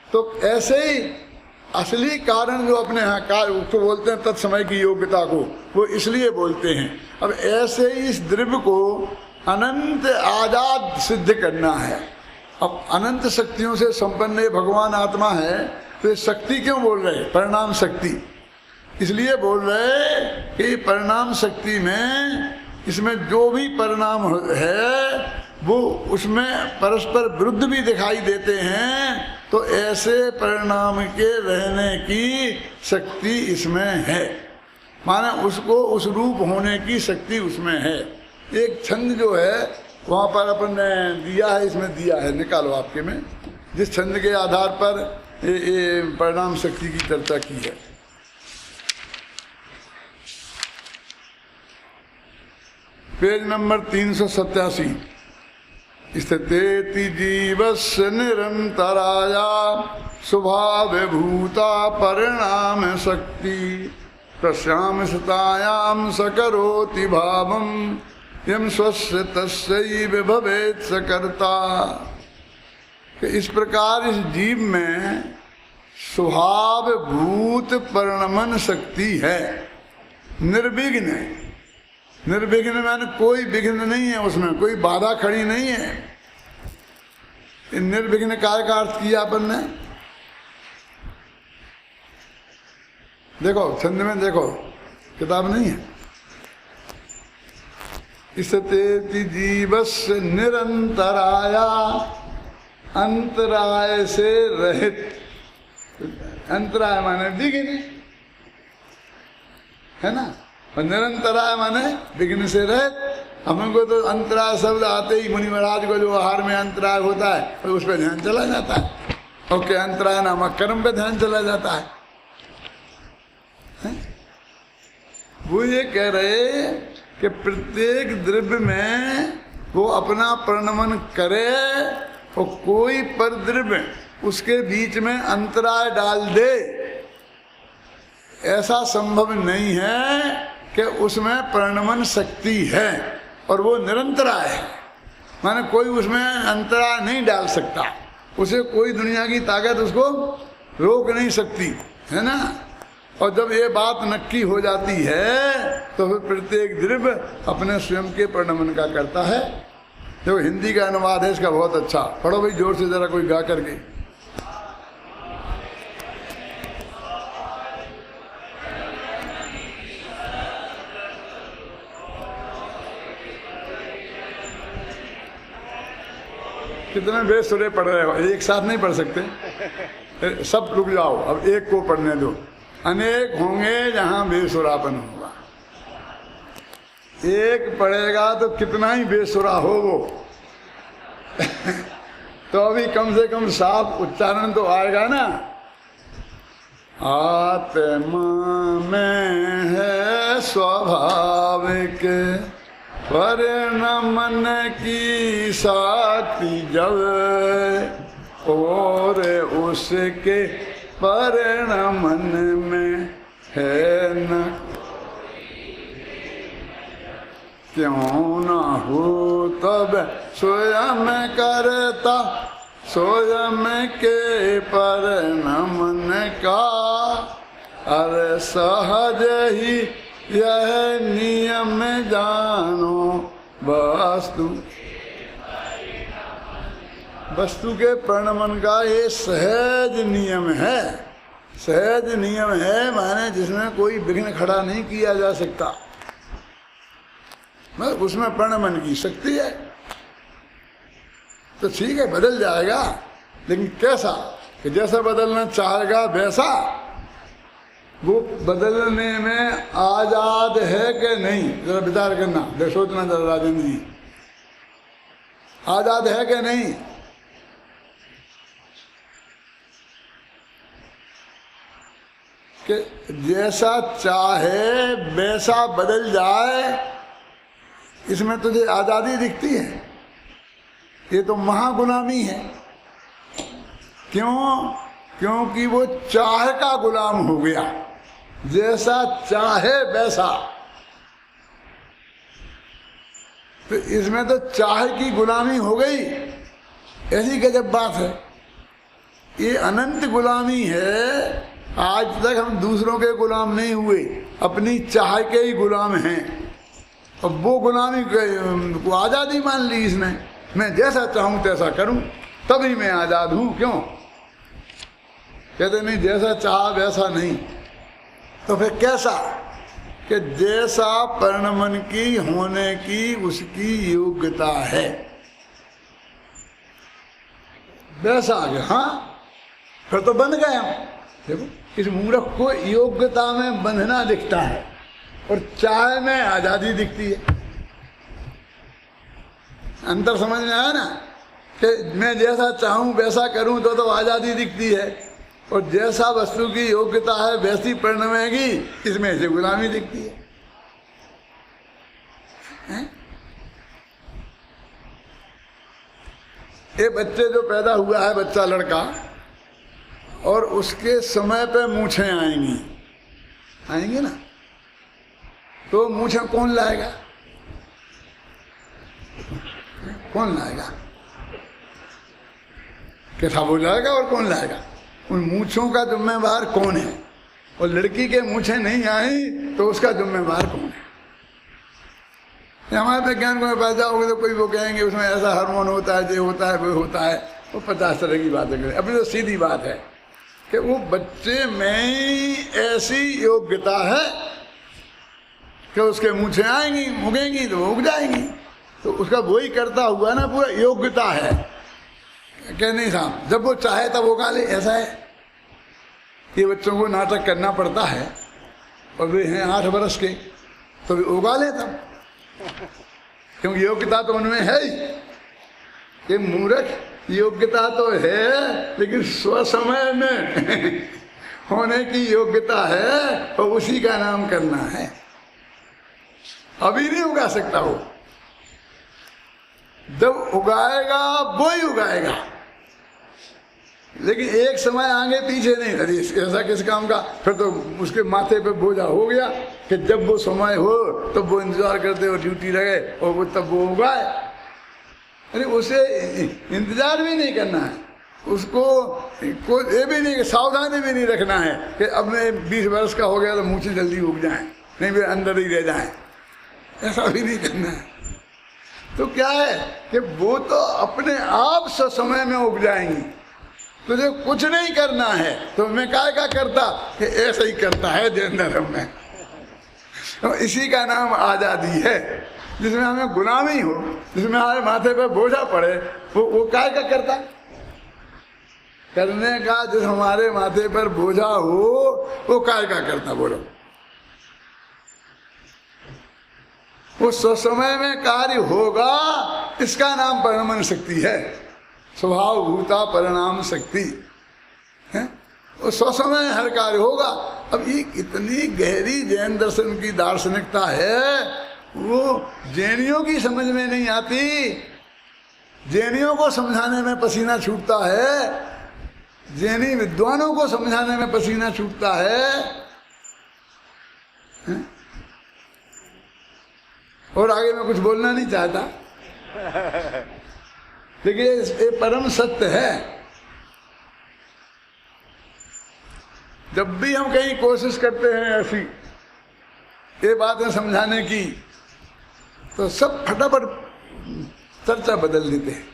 तो ऐसे ही असली कारण जो अपने यहाँ का उसको बोलते हैं तत्समय की योग्यता को, वो इसलिए बोलते हैं। अब ऐसे ही इस द्रव्य को अनंत आजाद सिद्ध करना है। अब अनंत शक्तियों से संपन्न ये भगवान आत्मा है, तो ये शक्ति क्यों बोल रहे? परिणाम शक्ति इसलिए बोल रहे कि परिणाम शक्ति में इसमें जो भी परिणाम है वो उसमें परस्पर विरुद्ध भी दिखाई देते हैं, तो ऐसे परिणाम के रहने की शक्ति इसमें है, माने उसको उस रूप होने की शक्ति उसमें है। एक छंद जो है वहाँ पर अपन ने दिया है, इसमें दिया है, निकालो आपके में, जिस छंद के आधार पर ये परिणाम शक्ति की चर्चा की है। Page number 387। स्थितेति जीवस्य निरंतराया स्वभाव भूता परिणाम शक्ति तस्याम सतायाम सकरोति भावम यम स्वस्य तस्यैव भवेत् सकर्ता। इस प्रकार इस जीव में स्वभाव भूत परिणमन शक्ति है। निर्विघ्न, निर्विघ्न माने कोई विघ्न नहीं है, उसमें कोई बाधा खड़ी नहीं है। निर्विघ्न काय का अर्थ किया अपन ने, देखो छंद में देखो, किताब नहीं है। स्थितेति जीवस्य निरंतराया, अंतराय से रहित, अंतराय माने विघ्न है ना, और निरंतराय माने विघ्न से रहित। हमको तो अंतराय शब्द आते ही मुनि महाराज को जो आहार में अंतराय होता है तो उस पर ध्यान चला जाता है, ओके अंतराय नामक कर्म पे ध्यान चला जाता है। वो ये कह रहे कि प्रत्येक द्रव्य में वो अपना परिणमन करे और कोई पर द्रव्य उसके बीच में अंतराय डाल दे, ऐसा संभव नहीं है कि उसमें परिणमन शक्ति है और वो निरंतराय है। माने कोई उसमें अंतराय नहीं डाल सकता, उसे कोई दुनिया की ताकत उसको रोक नहीं सकती, है ना। और जब ये बात नक्की हो जाती है तो फिर प्रत्येक द्रव्य अपने स्वयं के परिणमन का करता है। देखो हिंदी का अनुवाद है इसका बहुत अच्छा, पढ़ो भाई जोर से जरा कोई गा करके। कितने बेसुरे पढ़ रहे हो, एक साथ नहीं पढ़ सकते, सब रुक जाओ, अब एक को पढ़ने दो। अनेक होंगे जहां बेसुरापन होगा, एक पढ़ेगा तो कितना ही बेसुरा हो वो तो अभी कम से कम साफ उच्चारण तो आएगा ना। आत्मा में है स्वाभाविक परिणमन की साथी जब, और उसके परिणमन में है न क्यों न हो तब स्वयं करता स्वयं के परिणमन का। अरे सहज ही यह नियम जानो वस्तु, वस्तु के परिणमन का ये सहज नियम है। सहज नियम है माने जिसमें कोई विघ्न खड़ा नहीं किया जा सकता, मतलब उसमें परिणमन की शक्ति है। तो ठीक है बदल जाएगा, लेकिन कैसा कि जैसा बदलना चाहेगा वैसा, वो बदलने में आजाद है कि नहीं, जरा विचार करना, सोचना जरा राजेंद्र जी, आजाद है कि नहीं। कि जैसा चाहे वैसा बदल जाए, इसमें तुझे आजादी दिखती है? ये तो महागुलामी है। क्यों? क्योंकि वो चाह का गुलाम हो गया, जैसा चाहे वैसा। तो इसमें तो चाह की गुलामी हो गई, ऐसी गजब बात है। ये अनंत गुलामी है। आज तक हम दूसरों के गुलाम नहीं हुए, अपनी चाह के ही गुलाम हैं। अब वो गुलामी को आज़ादी मान ली इसने, मैं जैसा चाहूँ तैसा करूँ, तभी मैं आज़ाद हूँ। क्यों? कहते नहीं, जैसा चाह वैसा नहीं। तो फिर कैसा? कि जैसा परिणमन की होने की उसकी योग्यता है वैसा आ गया। हाँ, फिर तो बंध गए हम। देखो, इस मूर्ख को योग्यता में बंधना दिखता है और चाह में आजादी दिखती है। अंतर समझ में आया ना कि मैं जैसा चाहूं वैसा करूं तो आजादी दिखती है, और जैसा वस्तु की योग्यता है वैसी परिणमेगी, इसमें से गुलामी दिखती है। ये बच्चे जो पैदा हुआ है, बच्चा लड़का, और उसके समय पे मूछें आएंगी ना, तो मूछें कौन लाएगा? कौन लाएगा? कैसा वो लाएगा और कौन लाएगा? उन मूछों का जिम्मेवार कौन है? और लड़की के मूछें नहीं आई तो उसका जिम्मेवार कौन है? हमारे वैज्ञानिकों में पास जाओगे तो कोई वो कहेंगे उसमें ऐसा हार्मोन होता है, ये होता है, वो होता है, वो 50 तरह की बातें करें। अभी तो सीधी बात है कि वो बच्चे में ऐसी योग्यता है कि उसके मूछें आएंगी, उगेंगी तो वो उग जाएंगी। तो उसका वही करता हुआ ना, पूरा योग्यता है। क्या नहीं साहब, जब वो चाहे तब उगा ले, ऐसा है। ये बच्चों को नाटक करना पड़ता है, और वे हैं 8 वर्ष के, तो वे उगा ले तब, क्योंकि योग्यता तो उनमें है ही। ये मूर्ख, योग्यता तो है लेकिन स्वसमय में होने की योग्यता है, और उसी का नाम करना है। अभी नहीं उगा सकता वो, जब उगाएगा वो ही उगाएगा, लेकिन एक समय आगे पीछे नहीं। अरे ऐसा किस काम का? फिर तो उसके माथे पे बोझा हो गया कि जब वो समय हो तो वो इंतजार करते हो, ड्यूटी लगे, और वो तब वो उगाए। अरे उसे इंतजार भी नहीं करना है, उसको ये भी नहीं, सावधानी भी नहीं रखना है कि अब मैं 20 वर्ष का हो गया तो मूछें जल्दी उग जाएं, नहीं वे अंदर ही रह जाएं, ऐसा भी नहीं करना है। तो क्या है कि वो तो अपने आप से समय में उग जाएंगी, तुझे कुछ नहीं करना है। तो मैं क्या करता कि ऐसा ही करता है जेंदर में। तो इसी का नाम आज़ादी है, जिसमें हमें गुलामी हो, जिसमें हमारे माथे पे बोझा पड़े, वो क्या करता? करने का जिस हमारे माथे पर बोझा हो वो क्या करता? बोलो। वो स्वसमय में कार्य होगा, इसका नाम परिणमन शक्ति है। स्वभाव भूता परिणाम शक्ति है, वो स्वसमय हर कार्य होगा। अब ये इतनी गहरी जैन दर्शन की दार्शनिकता है, वो जैनियों की समझ में नहीं आती। जैनियों को समझाने में पसीना छूटता है, जैनी विद्वानों को समझाने में पसीना छूटता है? और आगे मैं कुछ बोलना नहीं चाहता, लेकिन ये परम सत्य है। जब भी हम कहीं कोशिश करते हैं ऐसी ये बातें समझाने की, तो सब फटाफट चर्चा बदल देते हैं।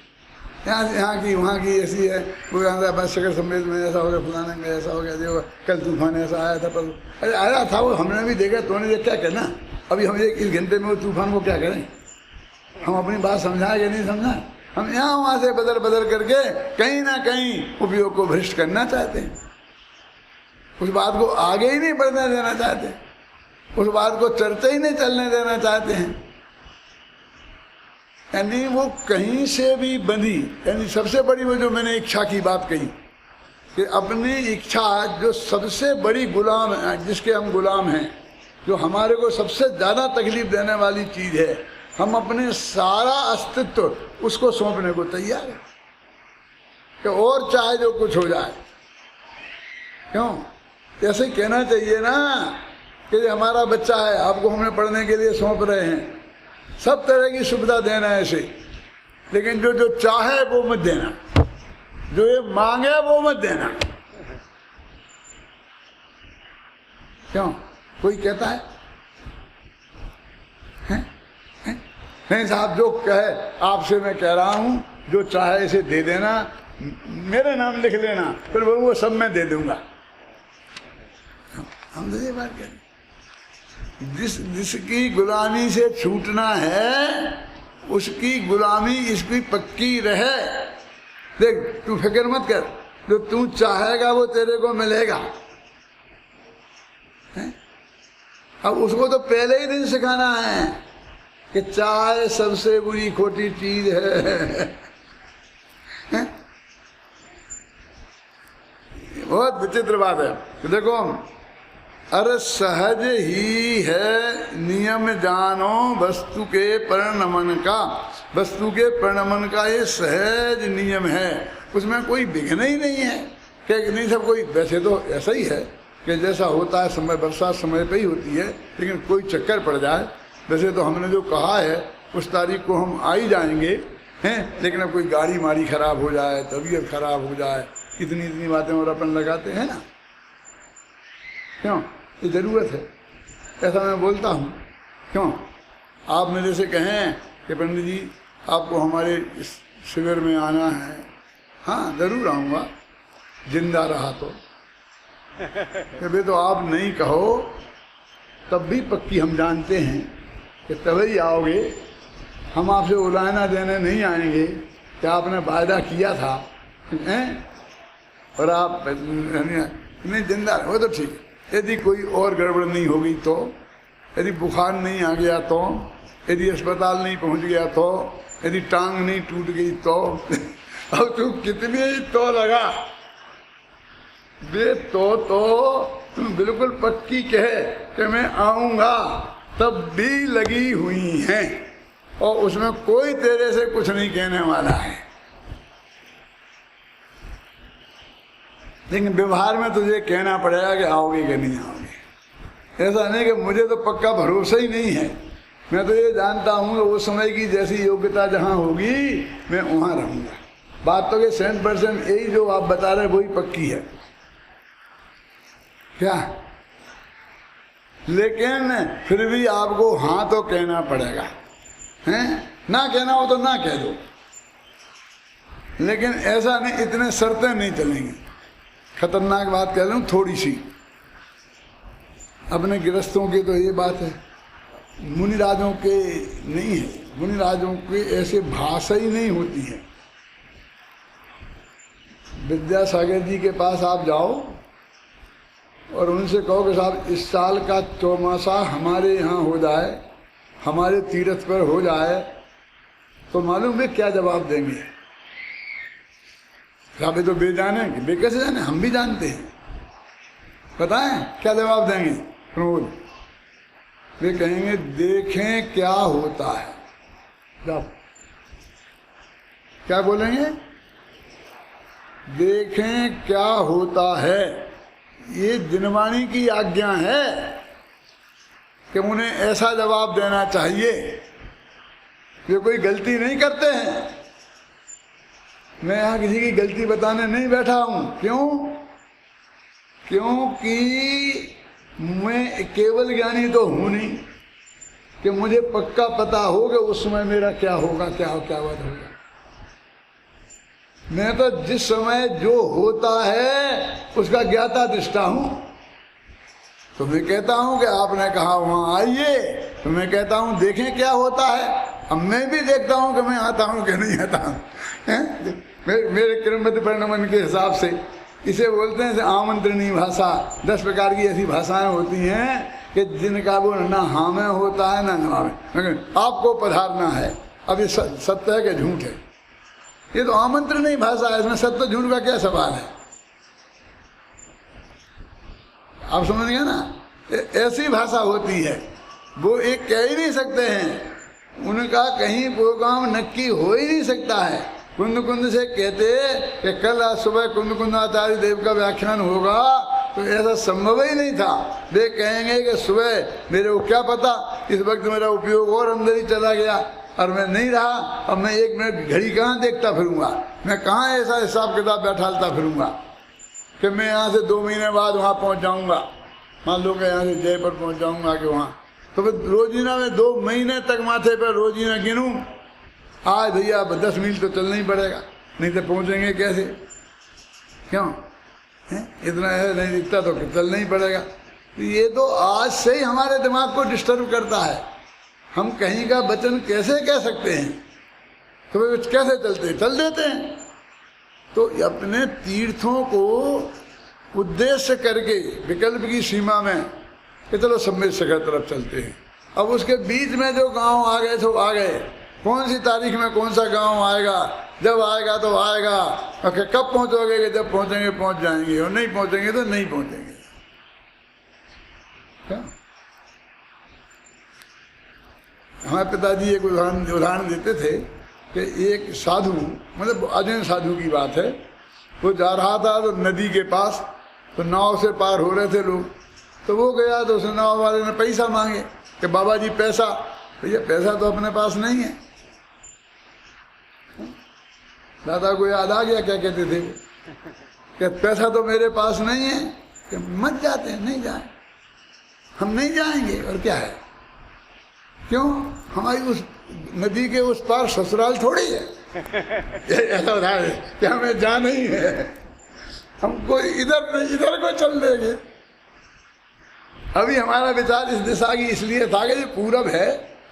यहाँ की वहाँ की ऐसी है, वो बस शिखर सम्मेलन में ऐसा हो गया, फलाने में ऐसा हो गया, देखो कल तूफान ऐसा आया था, पर अरे आया था वो, हमने भी देखा, तूने देख क्या कहना? अभी हम एक 1 घंटे में वो तूफान को क्या करें? हम अपनी बात समझाए या नहीं समझा? हम यहाँ वहाँ से बदल बदल करके कहीं ना कहीं उपयोग को भ्रष्ट करना चाहते हैं, उस बात को आगे ही नहीं बढ़ने देना चाहते, उस बात को चर्चा ही नहीं चलने देना चाहते हैं। यानी वो कहीं से भी बंधी, यानी सबसे बड़ी वो जो मैंने इच्छा की बात कही कि अपनी इच्छा जो सबसे बड़ी गुलाम है, जिसके हम गुलाम हैं, जो हमारे को सबसे ज़्यादा तकलीफ देने वाली चीज़ है, हम अपने सारा अस्तित्व उसको सौंपने को तैयार है कि और चाहे जो कुछ हो जाए। क्यों? ऐसे कहना चाहिए ना कि हमारा बच्चा है, आपको हमने पढ़ने के लिए सौंप रहे हैं, सब तरह की सुविधा देना है ऐसे, लेकिन जो चाहे वो मत देना, जो ये मांगे वो मत देना। क्यों? कोई कहता है? नहीं साहब, जो कहे आपसे मैं कह रहा हूं, जो चाहे इसे दे देना, मेरे नाम लिख लेना, फिर वो सब मैं दे दूंगा। हम तो ये बात करें, जिसकी गुलामी से छूटना है उसकी गुलामी इसकी पक्की रहे। देख, तू फिक्र मत कर, जो तू चाहेगा वो तेरे को मिलेगा। अब उसको तो पहले ही दिन सिखाना है कि चाय सबसे बुरी खोटी चीज है। बहुत विचित्र बात है। तो देखो, अरे सहज ही है नियम जानो वस्तु के परिणमन का। वस्तु के परिणमन का ये सहज नियम है, उसमें कोई विघ्न ही नहीं है। क्या नहीं, सब कोई वैसे तो ऐसा ही है कि जैसा होता है समय, बरसात समय पे ही होती है, लेकिन कोई चक्कर पड़ जाए। वैसे तो हमने जो कहा है उस तारीख को हम आ ही जाएंगे हैं, लेकिन अब कोई गाड़ी माड़ी खराब हो जाए, तबीयत खराब हो जाए, इतनी बातें और अपन लगाते हैं ना। क्यों? ये जरूरत है, ऐसा मैं बोलता हूँ। क्यों? आप मेरे से कहें कि पंडित जी आपको हमारे इस शिविर में आना है, हाँ जरूर आऊँगा, जिंदा रहा तो। कभी तो आप नहीं कहो तब भी पक्की हम जानते हैं कि तभी आओगे। हम आपसे उलाहना देने नहीं आएंगे कि आपने वायदा किया था हैं? और आप नहीं जिंदा वो तो ठीक है। यदि कोई और गड़बड़ नहीं होगी तो, यदि बुखार नहीं आ गया तो, यदि अस्पताल नहीं पहुंच गया तो, यदि टांग नहीं टूट गई तो अब तू कितनी तो लगा बे, तो बिल्कुल पक्की कहे कि मैं आऊंगा, तब भी लगी हुई हैं और उसमें कोई तेरे से कुछ नहीं कहने वाला है। लेकिन व्यवहार में तुझे कहना पड़ेगा कि आओगे कि नहीं आओगे। ऐसा नहीं कि मुझे तो पक्का भरोसा ही नहीं है, मैं तो ये जानता हूँ कि उस समय की जैसी योग्यता जहाँ होगी मैं वहाँ रहूँगा। बात तो कि 100% यही जो आप बता रहे वही पक्की है क्या? लेकिन फिर भी आपको हाँ तो कहना पड़ेगा, हैं? ना कहना हो तो ना कह दो, लेकिन ऐसा नहीं, इतने शर्तें नहीं चलेंगी। खतरनाक बात कह रहा हूँ थोड़ी सी, अपने गृहस्थों की तो ये बात है, मुनिराजों के नहीं है। मुनिराजों के ऐसे भाषा ही नहीं होती है। विद्यासागर जी के पास आप जाओ और उनसे कहो कि साहब इस साल का चौमासा हमारे यहाँ हो जाए, हमारे तीर्थ पर हो जाए, तो मालूम है क्या जवाब देंगे? साहब ये तो बेजाने, बे कैसे जाने, हम भी जानते हैं। बताएं क्या जवाब देंगे प्रमोद? वे कहेंगे देखें क्या होता है। जब क्या बोलेंगे? देखें क्या होता है। ये जिनवाणी की आज्ञा है कि उन्हें ऐसा जवाब देना चाहिए। वे कोई गलती नहीं करते हैं। मैं यहाँ किसी की गलती बताने नहीं बैठा हूँ। क्यों? क्योंकि मैं केवल ज्ञानी तो हूँ नहीं कि मुझे पक्का पता हो कि उस समय मेरा क्या होगा, क्या बात होगा। मैं तो जिस समय जो होता है उसका ज्ञाता दृष्टा हूँ। तो मैं कहता हूँ कि आपने कहा वहाँ आइए, तो मैं कहता हूँ देखें क्या होता है। अब मैं भी देखता हूँ कि मैं आता हूँ कि नहीं आता हूँ। मेरे क्रमबद्ध परिणमन के हिसाब से इसे बोलते हैं आमंत्रणी भाषा। 10 प्रकार की ऐसी भाषाएं होती हैं कि जिनका वो ना हाँ में होता है ना ना में, लेकिन आपको पधारना है। अब ये सत्य है कि झूठ है? ये तो आमंत्रणीय भाषा है, इसमें सत्य झूठ का क्या सवाल है? आप समझ गए ना? ऐसी भाषा होती है, वो एक कह ही नहीं सकते हैं, उनका कहीं प्रोग्राम नक्की हो ही नहीं सकता है। कुंद कुंद से कहते कि कल आज सुबह कुंद कुंद आचार्य देव का व्याख्यान होगा, तो ऐसा संभव ही नहीं था। वे कहेंगे कि सुबह मेरे को क्या पता, इस वक्त मेरा उपयोग और अंदर ही चला गया। और मैं नहीं रहा, अब मैं 1 मिनट घड़ी कहाँ देखता फिरूंगा, मैं कहाँ ऐसा हिसाब किताब बैठालता फिरूंगा कि मैं यहाँ से 2 महीने बाद वहाँ पहुँच जाऊँगा। मान लो कि यहाँ से जयपुर पहुँच जाऊँगा कि वहाँ, तो फिर रोजीना में 2 महीने तक माथे पर रोजीना गिनूँ, आज भैया अब 10 मील तो चलना ही पड़ेगा, नहीं तो पहुँचेंगे कैसे, क्यों है? इतना है नहीं दिखता तो चलना ही पड़ेगा। ये तो आज से ही हमारे दिमाग को डिस्टर्ब करता है। हम कहीं का वचन कैसे कह सकते हैं, तो वे कैसे चल देते हैं। तो अपने तीर्थों को उद्देश्य करके विकल्प की सीमा में कि चलो सम्मेद शिखर तरफ चलते हैं। अब उसके बीच में जो गांव आ गए तो आ गए, कौन सी तारीख में कौन सा गांव आएगा, जब आएगा तो आएगा, और कब पहुंचोगे कि जब पहुंचेंगे पहुंच जाएंगे, और नहीं पहुंचेंगे तो नहीं पहुंचेंगे। क्या हमारे पिताजी एक उदाहरण देते थे कि एक साधु, मतलब अजय साधु की बात है, वो जा रहा था तो नदी के पास, तो नाव से पार हो रहे थे लोग, तो वो गया तो उस नाव वाले ने पैसा मांगे कि बाबा जी पैसा। भैया पैसा तो अपने पास नहीं है। दादा को याद आ गया क्या कहते थे कि पैसा तो मेरे पास नहीं है, कि मत जाते हैं, नहीं जाए, हम नहीं जाएंगे, और क्या है, क्यों, हमारी उस नदी के उस पार ससुराल थोड़ी है। ऐसा उदाहरण है कि हमें जाना ही है, हमको इधर को चल देंगे। अभी हमारा विचार इस दिशा की इसलिए था कि ये पूरब है,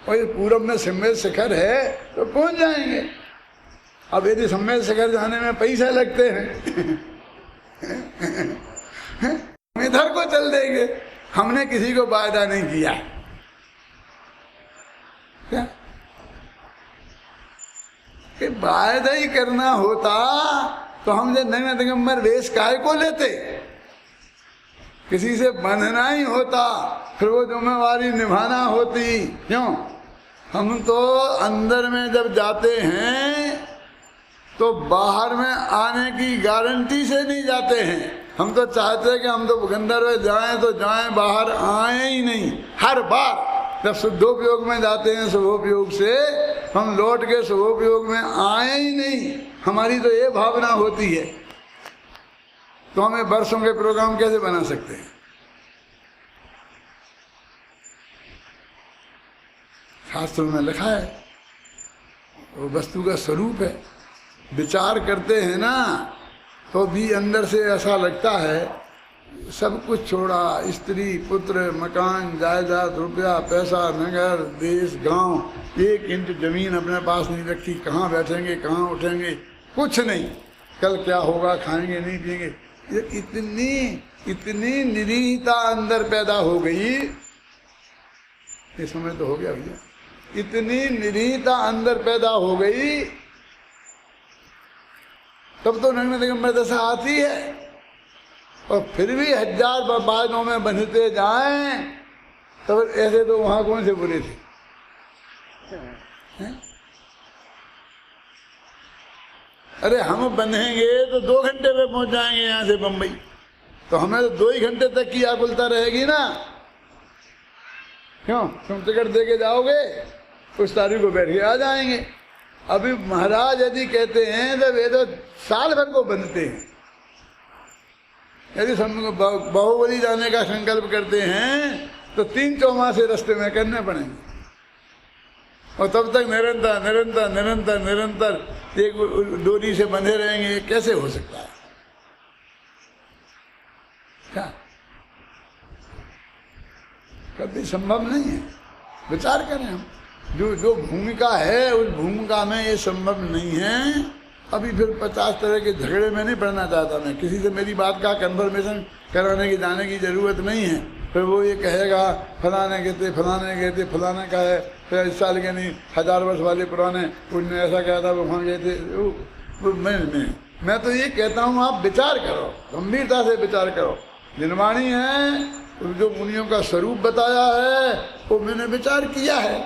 और ये पूरब में सम्मेद शिखर है तो पहुंच जाएंगे। अब यदि सम्मेद शिखर जाने में पैसे लगते हैं हम इधर को चल देंगे। हमने किसी को वायदा नहीं किया, क्या कि वायदा ही करना होता तो हम जो नए दिगंबर वेश काय को लेते, किसी से बंधना ही होता, फिर वो जिम्मेवारी निभाना होती। क्यों, हम तो अंदर में जब जाते हैं तो बाहर में आने की गारंटी से नहीं जाते हैं। हम तो चाहते हैं कि हम तो गंधर्व जाएं तो जाएं, बाहर आए ही नहीं। हर बार जब शुद्धोपयोग में जाते हैं शुभोपयोग से, हम लौट के शुभोपयोग में आए ही नहीं। हमारी तो ये भावना होती है, तो हमें वर्षों के प्रोग्राम कैसे बना सकते हैं। शास्त्रों में लिखा है, वो वस्तु का स्वरूप है। विचार करते हैं ना तो भी अंदर से ऐसा लगता है सब कुछ छोड़ा, स्त्री पुत्र मकान जायदाद रुपया पैसा नगर देश गांव, 1 इंच जमीन अपने पास नहीं रखी, कहाँ बैठेंगे कहाँ उठेंगे कुछ नहीं, कल क्या होगा खाएंगे नहीं पिएंगे। ये इतनी निरीहता अंदर पैदा हो गई, इस समय तो हो गया भैया, इतनी निरीहता अंदर पैदा हो गई, तब तो नग्न दिगंबर दशा आती है। और फिर भी 1000 बादों में बंधते जाएं, तब ऐसे तो वहां कौन से बुरे थे। अरे हम बंधेंगे तो 2 घंटे में पहुंच जाएंगे यहाँ से बम्बई, तो हमें तो 2 ही घंटे तक की आकुलता रहेगी ना। क्यों, तुम टिकट दे के जाओगे, उस तारीख को बैठ के आ जाएंगे। अभी महाराज यदि कहते हैं तो वे तो साल भर को बंधते हैं। यदि बाहुबली जाने का संकल्प करते हैं तो 3 चौमासे रास्ते में करने पड़ेंगे, और तब तक निरंतर निरंतर निरंतर निरंतर एक डोरी से बंधे रहेंगे। कैसे हो सकता है, क्या कभी संभव नहीं है। विचार करें हम, जो भूमिका है उस भूमिका में ये संभव नहीं है। अभी फिर 50 तरह के झगड़े में नहीं पड़ना चाहता मैं, किसी से मेरी बात का कन्फर्मेशन कराने की जाने की जरूरत नहीं है। फिर वो ये कहेगा फलाने कहते फलाने का है, फिर इस साल के नहीं 1000 वर्ष वाले पुराने उनने ऐसा कहा था, वो वहाँ गए थे। मैं तो ये कहता हूँ आप विचार करो, गंभीरता से विचार करो। निर्वाणी है, जो मुनियों का स्वरूप बताया है वो मैंने विचार किया है,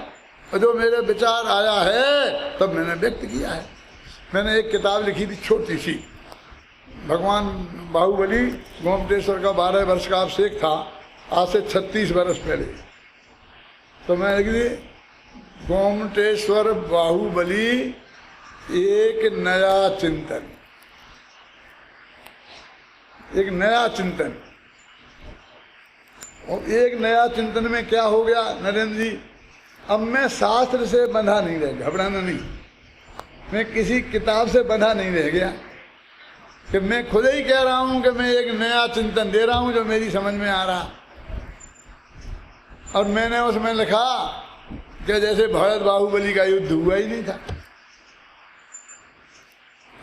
और जो मेरे विचार आया है तब मैंने व्यक्त किया है। मैंने एक किताब लिखी थी छोटी सी, भगवान बाहुबली गोमतेश्वर का 12 वर्ष का अभिषेक था, आज से 36 वर्ष पहले। तो मैं लिख दी गोमटेश्वर बाहुबली एक नया चिंतन, एक नया चिंतन। और एक नया चिंतन में क्या हो गया नरेंद्र जी, अब मैं शास्त्र से बंधा नहीं रह गया, घबराना नहीं, मैं किसी किताब से बंधा नहीं रह गया, कि मैं खुद ही कह रहा हूं कि मैं एक नया चिंतन दे रहा हूं जो मेरी समझ में आ रहा। और मैंने उसमें लिखा कि जैसे भारत बाहुबली का युद्ध हुआ ही नहीं था।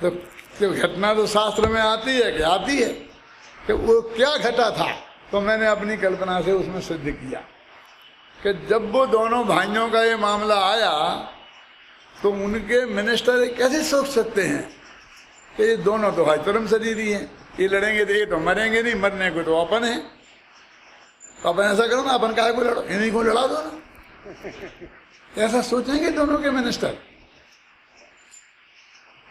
तो घटना तो शास्त्र में आती है कि आती है, कि वो क्या घटा था, तो मैंने अपनी कल्पना से उसमें सिद्ध किया कि जब वो दोनों भाइयों का ये मामला आया तो उनके मिनिस्टर कैसे सोच सकते हैं कि ये दोनों तो है तुरम शरीरी हैं, ये लड़ेंगे तो ये तो मरेंगे नहीं, मरने को तो अपन है, तो अपन ऐसा करो ना, अपन काहे को लड़ो, इन्हीं को लड़ा दो ना, ऐसा सोचेंगे दोनों के मिनिस्टर।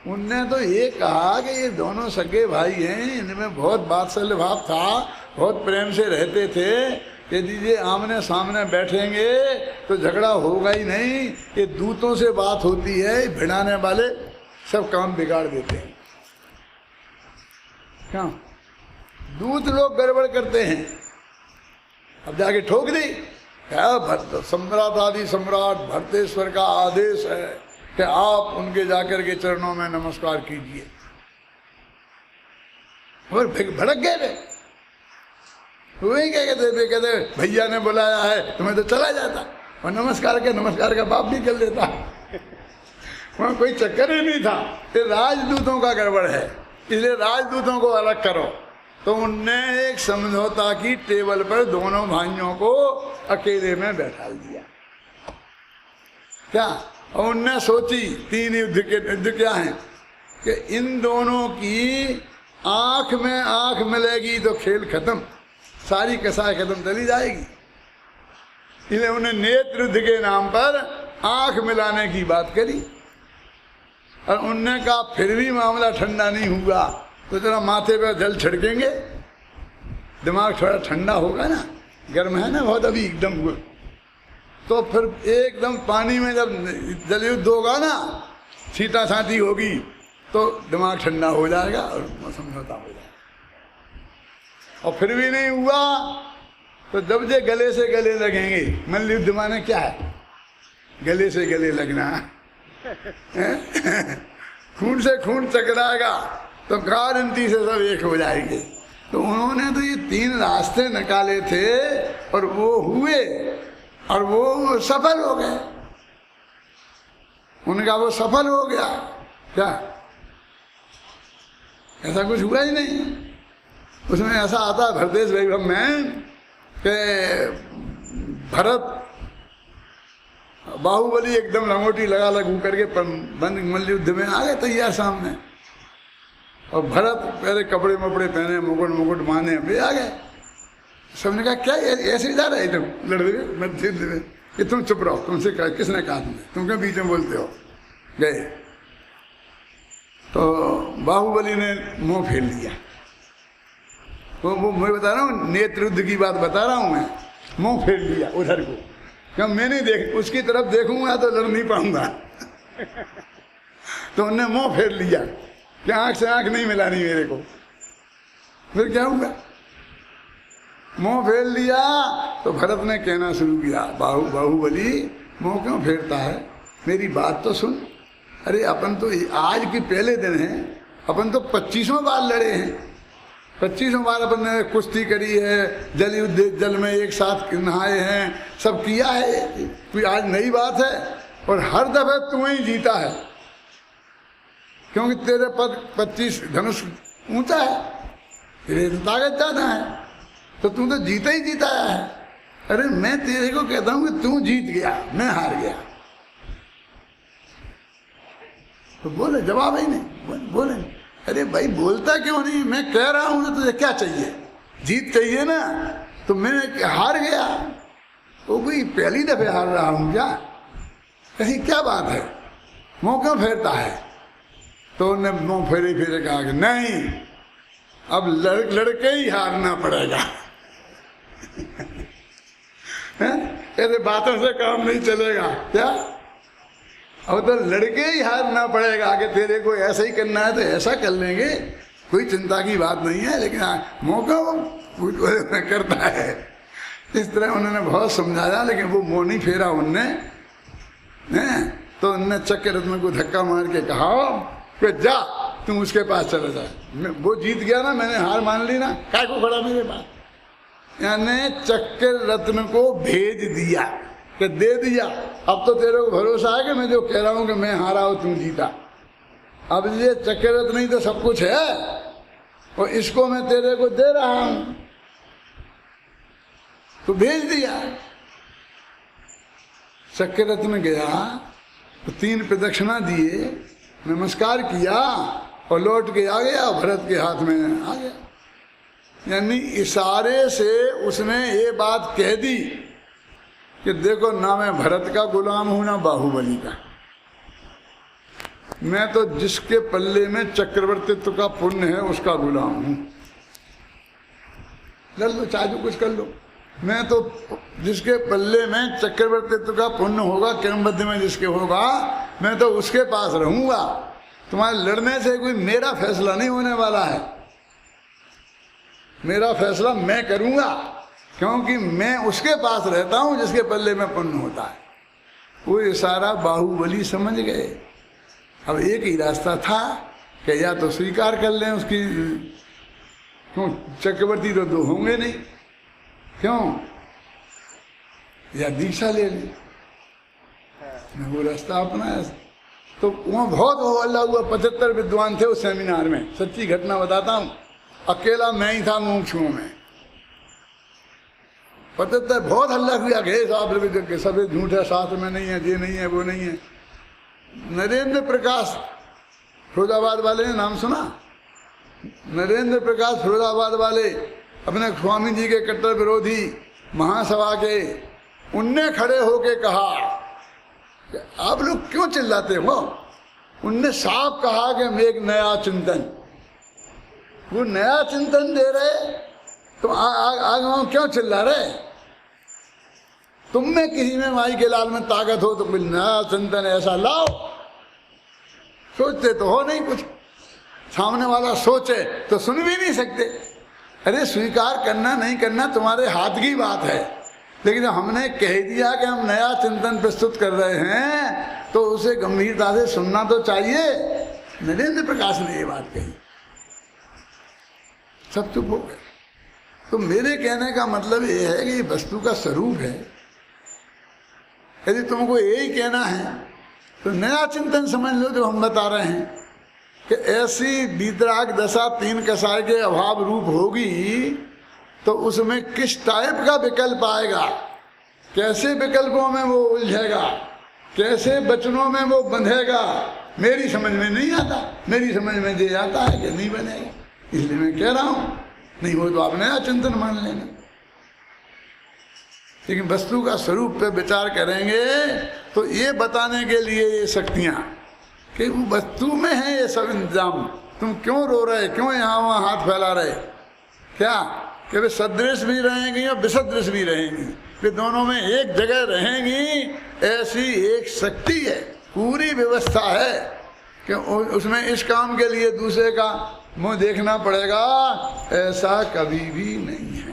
उनने तो ये कहा कि ये दोनों सगे भाई हैं, इनमें बहुत वात्सल्य भाव था, बहुत प्रेम से रहते थे, यदि ये आमने सामने बैठेंगे तो झगड़ा होगा ही नहीं, ये दूतों से बात होती है, भिड़ाने वाले सब काम बिगाड़ देते हैं। क्या दूत लोग गड़बड़ करते हैं, अब जाके ठोक दी, क्या भरत सम्राट आदि सम्राट भरतेश्वर का आदेश है कि आप उनके जाकर के चरणों में नमस्कार कीजिए, और भड़क गए वे। वही क्या कहते भैया ने बुलाया है तुम्हें तो चला जाता, और नमस्कार का बाप भी कर लेता, वहां कोई चक्कर ही नहीं था। ये राजदूतों का गड़बड़ है, इसलिए राजदूतों को अलग करो। तो उनने एक समझौता की टेबल पर दोनों भाइयों को अकेले में बैठा दिया। क्या? और उनने सोची तीन युद्ध क्या है कि इन दोनों की आंख में आंख मिलेगी तो खेल खत्म, सारी कसाई खत्म चली जाएगी। इसलिए उन्हें नेत्र युद्ध के नाम पर आंख मिलाने की बात करी। और उनने कहा फिर भी मामला ठंडा नहीं हुआ तो जरा माथे पे जल छिड़केंगे, दिमाग थोड़ा ठंडा होगा ना, गर्म है ना बहुत अभी एकदम, तो फिर एकदम पानी में जब जल युद्ध होगा ना, छीटा छाटी होगी तो दिमाग ठंडा हो जाएगा और समझौता हो जाएगा। और फिर भी नहीं हुआ तो जब जे गले से गले लगेंगे, मल्ल युद्ध माने क्या है, गले से गले लगना खून से खून टकराएगा तो गारंटी से सब एक हो जाएंगे। तो उन्होंने तो ये तीन रास्ते निकाले थे और वो हुए और वो सफल हो गए, उनका वो सफल हो गया। क्या ऐसा कुछ हुआ ही नहीं। उसमें ऐसा आता है भरतेश वैभव में कि भरत बाहुबली एकदम लंगोटी लगा लगू करके बंद मल्ल युद्ध में आ गए तैयार सामने, और भरत पहले कपड़े मपड़े पहने, मुकुट माने अभी आ गए। सबने कहा क्या ऐसे जा रहे तुम लड़ने में, कि तुम चुप रहो, तुमसे किसने कहा तुम क्यों बीच में बोलते हो। गए तो बाहुबली ने मुंह फेर लिया, वो मैं बता रहा हूँ, नेत्र युद्ध की बात बता रहा हूँ मैं, मुंह फेर लिया उधर को, क्या मैं नहीं देख उसकी तरफ देखूंगा तो लड़ नहीं पाऊंगा तो उन्होंने मुंह फेर लिया कि आंख से आंख नहीं मिलानी मेरे को। फिर क्या हुआ, मुंह फेर लिया तो भरत ने कहना शुरू किया, बाहुबली मुंह क्यों फेरता है, मेरी बात तो सुन। अरे अपन तो आज के पहले दिन है, अपन तो 25वां बार लड़े हैं, 25वां बार अपन ने कुश्ती करी है, जल युद्ध जल में एक साथ नहाए हैं, सब किया है, कोई आज नई बात है। और हर दफे तू ही जीता है, क्योंकि तेरे पर 25 धनुष ऊंचा है, तेरे ताकत ज्यादा है, तो तू तो जीता ही जीता है। अरे मैं तेरे को कहता हूं कि तू जीत गया, मैं हार गया। तो बोले, जवाब ही नहीं, बोले अरे भाई बोलता क्यों नहीं, मैं कह रहा हूं तो तुझे क्या चाहिए, जीत चाहिए ना, तो मैं हार गया। वो कोई पहली दफे हार रहा हूं क्या, ऐसी क्या बात है, मुंह क्यों फेरता है। तो उन्होंने मुंह फेरे कहा कि नहीं, अब लड़के ही हारना पड़ेगा ऐसे बातों से काम नहीं चलेगा। क्या अब तो लड़के ही हारना पड़ेगा कि तेरे को ऐसा ही करना है तो ऐसा कर लेंगे, कोई चिंता की बात नहीं है, लेकिन मौका वो करता है। इस तरह उन्होंने बहुत समझाया, लेकिन वो मुँह नहीं फेरा उनने। तो उनने चक्र रत्न को धक्का मार के कहा कि जा तुम उसके पास चला जा। वो जीत गया ना, मैंने हार मान ली ना, काय को खड़ा मेरे पास। यानी चक्र रत्न को भेज दिया कि दे दिया, अब तो तेरे को भरोसा है कि मैं जो कह रहा हूं कि मैं हारा हूं तुम जीता। अब ये चक्र रत्न ही तो सब कुछ है, और इसको मैं तेरे को दे रहा हूं, तो भेज दिया। चक्र रत्न गया तो 3 प्रदक्षिणा दिए, नमस्कार किया और लौट के आ गया, भरत के हाथ में आ गया। यानी इशारे से उसने ये बात कह दी कि देखो ना मैं भरत का गुलाम हूं ना बाहुबली का, मैं तो जिसके पल्ले में चक्रवर्तित्व का पुण्य है उसका गुलाम हूं। लड़ लो चाहे कुछ कर लो, मैं तो जिसके पल्ले में चक्रवर्तित्व का पुण्य होगा, क्रमबद्ध में जिसके होगा, मैं तो उसके पास रहूंगा। तुम्हारे लड़ने से कोई मेरा फैसला नहीं होने वाला है, मेरा फैसला मैं करूंगा, क्योंकि मैं उसके पास रहता हूं जिसके पल्ले में पुण्य होता है। वो इशारा बाहुबली समझ गए। अब एक ही रास्ता था कि या तो स्वीकार कर लें उसकी, क्यों चक्रवर्ती तो 2 होंगे नहीं, क्यों, या दीक्षा ले लें। वो रास्ता अपनाया। तो वहाँ बहुत हल्ला हुआ, 75 विद्वान थे उस सेमिनार में। सच्ची घटना बताता हूँ, अकेला मैं ही था मुमुक्षुओं में। 75 बहुत हल्ला हुआ कि सब झूठ है, शास्त्र में नहीं है, ये नहीं है, वो नहीं है। नरेंद्र प्रकाश फिरोजाबाद वाले ने नाम सुना? नरेंद्र प्रकाश फिरोजाबाद वाले अपने स्वामी जी के कट्टर विरोधी महासभा के, उनने खड़े होके कहा कि आप लोग क्यों चिल्लाते हो? उनने साफ कहा कि मैं एक नया चिंतन, वो नया चिंतन दे रहे तो आगे क्यों चिल्ला रहे? तुम में किसी में माई के लाल में ताकत हो तो कोई नया चिंतन ऐसा लाओ। सोचते तो हो नहीं कुछ, सामने वाला सोचे तो सुन भी नहीं सकते। अरे स्वीकार करना नहीं करना तुम्हारे हाथ की बात है, लेकिन हमने कह दिया कि हम नया चिंतन प्रस्तुत कर रहे हैं तो उसे गंभीरता से सुनना तो चाहिए। नरेंद्र प्रकाश ने ये बात कही, सब चुप हो गए। तो मेरे कहने का मतलब ये है कि ये वस्तु का स्वरूप है। यदि तुमको यही कहना है तो नया चिंतन समझ लो जो हम बता रहे हैं कि ऐसी वीतराग दशा 3 कसाय के अभाव रूप होगी तो उसमें किस टाइप का विकल्प आएगा, कैसे विकल्पों में वो उलझेगा, कैसे वचनों में वो बंधेगा, मेरी समझ में नहीं आता। मेरी समझ में ये आता है कि नहीं बनेगा, इसलिए मैं कह रहा हूं नहीं हो तो आप नया चिंतन मान लेना। लेकिन वस्तु का स्वरूप पे विचार करेंगे तो ये बताने के लिए ये शक्तियां कि वो वस्तु में है ये सब इंतजाम। तुम क्यों रो रहे, क्यों यहाँ वहाँ हाथ फैला रहे? क्या कि वे सदृश भी रहेंगी और विसदृश भी रहेंगी, वे दोनों में एक जगह रहेंगी। ऐसी एक शक्ति है, पूरी व्यवस्था है कि उसमें इस काम के लिए दूसरे का मुंह देखना पड़ेगा, ऐसा कभी भी नहीं है।